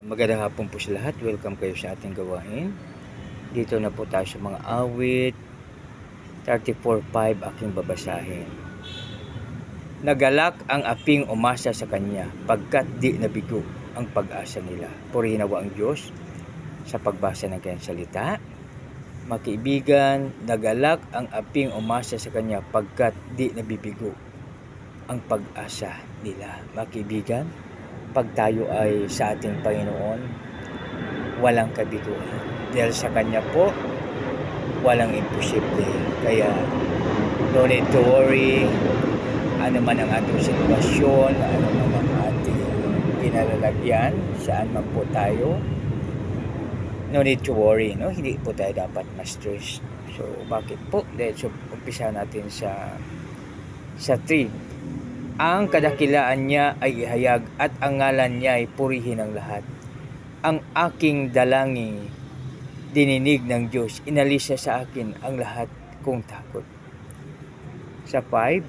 Magandang hapon po sa lahat. Welcome kayo sa ating gawain. Dito na po tayo sa mga awit. 34:5 aking babasahin. Nagalak ang aping umasa sa kanya, pagkat di nabigo ang pag-asa nila. Purihin nawa ang Diyos sa pagbasa ng kanyang salita. Mga kaibigan, nagalak ang aping umasa sa kanya, pagkat di nabibigo ang pag-asa nila. Mga kaibigan, pag tayo ay sa ating Panginoon, walang kabiguan. Dahil sa Kanya po, walang imposible. Kaya, no need to worry. Ano man ang ating sitwasyon, ano man ang ating pinalalagyan, saan man po tayo, no need to worry. No? Hindi po tayo dapat ma-stress. So, bakit po? Dahil umpisa natin sa 3. Ang kadakilaan niya ay ihayag at ang ngalan niya ay purihin ng lahat. Ang aking dalangin, dininig ng Diyos, inalis sa akin ang lahat kong takot. Sa 5,